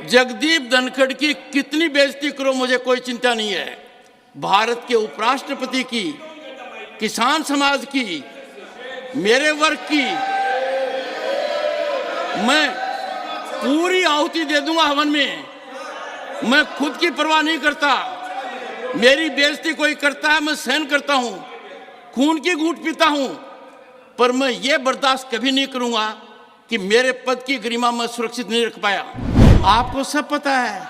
जगदीप धनखड़ की कितनी बेइज्जती करो, मुझे कोई चिंता नहीं है। भारत के उपराष्ट्रपति की, किसान समाज की, मेरे वर्ग की मैं पूरी आहुति दे दूंगा हवन में। मैं खुद की परवाह नहीं करता। मेरी बेइज्जती कोई करता है मैं सहन करता हूं, खून की घूंट पीता हूं, पर मैं ये बर्दाश्त कभी नहीं करूंगा कि मेरे पद की गरिमा मैं सुरक्षित नहीं रख पाया। आपको सब पता है,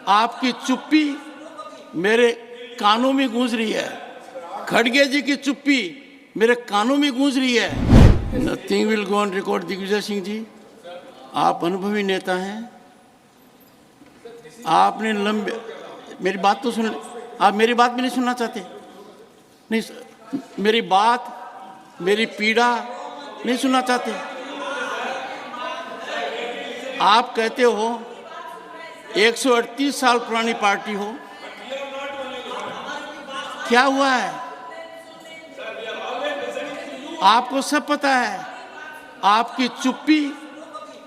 आपकी चुप्पी मेरे कानों में गूंज रही है। खड़गे जी की चुप्पी मेरे कानों में गूंज रही है। Nothing will go on record. Digvijaya Singh ji, आप अनुभवी नेता हैं। आपने मेरी बात तो सुन, आप मेरी बात भी नहीं सुनना चाहते? नहीं, मेरी बात, मेरी पीड़ा नहीं सुनना चाहते? आप कहते हो 138 साल पुरानी पार्टी हो, क्या हुआ है? आपको सब पता है, आपकी चुप्पी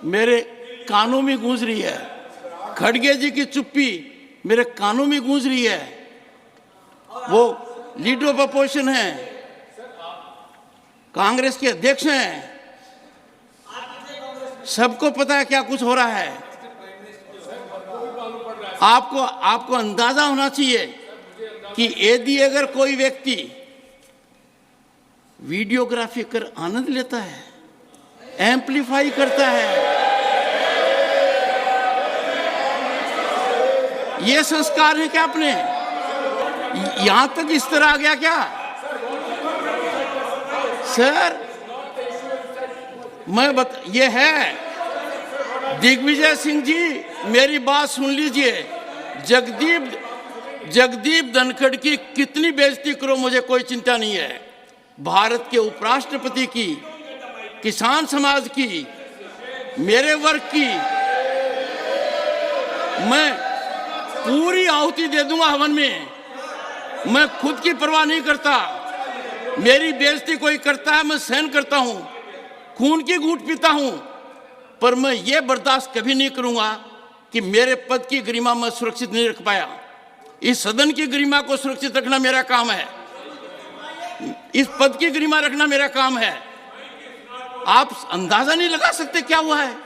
मेरे कानों में गूंज रही है। खड़गे जी की चुप्पी मेरे कानों में गूंज रही है। वो लीडर ऑफ अपोजिशन है, कांग्रेस के अध्यक्ष हैं, सबको पता है क्या कुछ हो रहा है। आपको अंदाजा होना चाहिए कि यदि अगर कोई व्यक्ति वीडियोग्राफी कर आनंद लेता है, एम्पलीफाई करता है, ये संस्कार है क्या अपने? यहां तक इस तरह आ गया क्या? सर ये है दिग्विजय सिंह जी, मेरी बात सुन लीजिए। जगदीप धनखड़ की कितनी बेइज्जती करो, मुझे कोई चिंता नहीं है। भारत के उपराष्ट्रपति की, किसान समाज की, मेरे वर्ग की मैं पूरी आहुति दे दूंगा हवन में। मैं खुद की परवाह नहीं करता। मेरी बेइज्जती कोई करता है मैं सहन करता हूं, खून की घूंट पीता हूं, पर मैं ये बर्दाश्त कभी नहीं करूंगा कि मेरे पद की गरिमा मैं सुरक्षित नहीं रख पाया। इस सदन की गरिमा को सुरक्षित रखना मेरा काम है। इस पद की गरिमा रखना मेरा काम है। आप अंदाजा नहीं लगा सकते क्या हुआ है।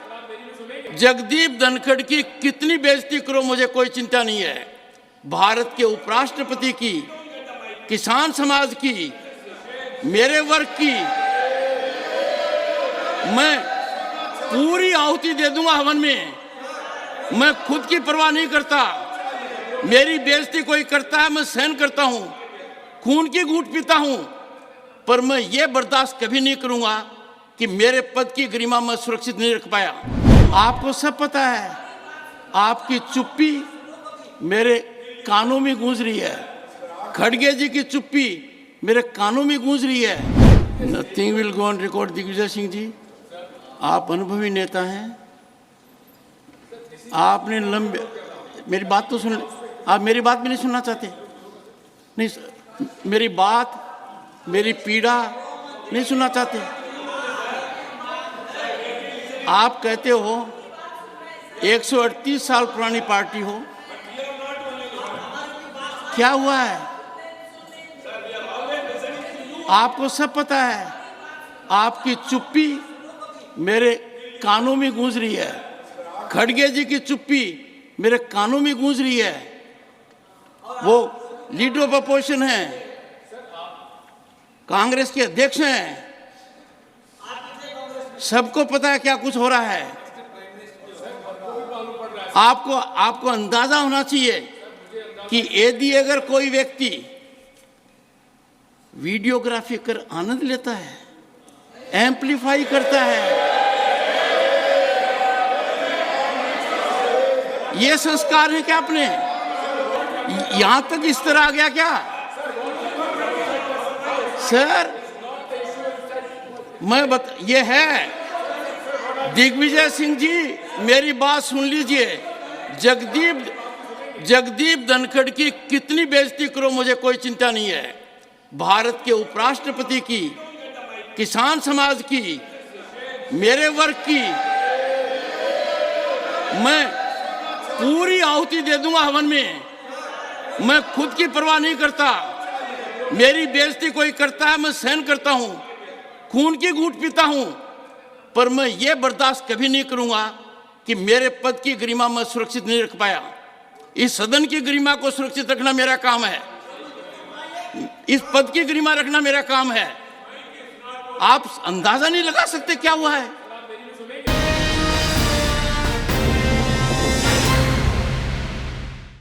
जगदीप धनखड़ की कितनी बेइज्जती करो, मुझे कोई चिंता नहीं है। भारत के उपराष्ट्रपति की, किसान समाज की, मेरे वर्ग की मैं पूरी आहुति दे दूंगा हवन में। मैं खुद की परवाह नहीं करता। मेरी बेइज्जती कोई करता है मैं सहन करता हूं, खून की घूंट पीता हूं, पर मैं ये बर्दाश्त कभी नहीं करूंगा कि मेरे पद की गरिमा मैं सुरक्षित नहीं रख पाया। आपको सब पता है, आपकी चुप्पी मेरे कानों में गूंज रही है। खड़गे जी की चुप्पी मेरे कानों में गूंज रही है। Nothing will go on record. Digvijaya Singh ji, आप अनुभवी नेता हैं। आपने मेरी बात तो सुन, आप मेरी बात भी नहीं सुनना चाहते? नहीं, मेरी बात, मेरी पीड़ा नहीं सुनना चाहते? आप कहते हो 138 साल पुरानी पार्टी हो, क्या हुआ है? आपको सब पता है, आपकी चुप्पी मेरे कानों में गूंज रही है। खड़गे जी की चुप्पी मेरे कानों में गूंज रही है। वो लीडर ऑफ अपोजिशन है, कांग्रेस के अध्यक्ष हैं, सबको पता है क्या कुछ हो रहा है। आपको अंदाजा होना चाहिए कि यदि अगर कोई व्यक्ति वीडियोग्राफी कर आनंद लेता है, एम्पलीफाई करता है, ये संस्कार है क्या अपने? यहां तक इस तरह आ गया क्या? सर ये है दिग्विजय सिंह जी, मेरी बात सुन लीजिए। जगदीप धनखड़ की कितनी बेइज्जती करो, मुझे कोई चिंता नहीं है। भारत के उपराष्ट्रपति की, किसान समाज की, मेरे वर्ग की मैं पूरी आहुति दे दूंगा हवन में। मैं खुद की परवाह नहीं करता। मेरी बेइज्जती कोई करता है मैं सहन करता हूं, खून की घूंट पीता हूं, पर मैं ये बर्दाश्त कभी नहीं करूंगा कि मेरे पद की गरिमा मैं सुरक्षित नहीं रख पाया। इस सदन की गरिमा को सुरक्षित रखना मेरा काम है, इस पद की गरिमा रखना मेरा काम है। आप अंदाजा नहीं लगा सकते क्या हुआ है।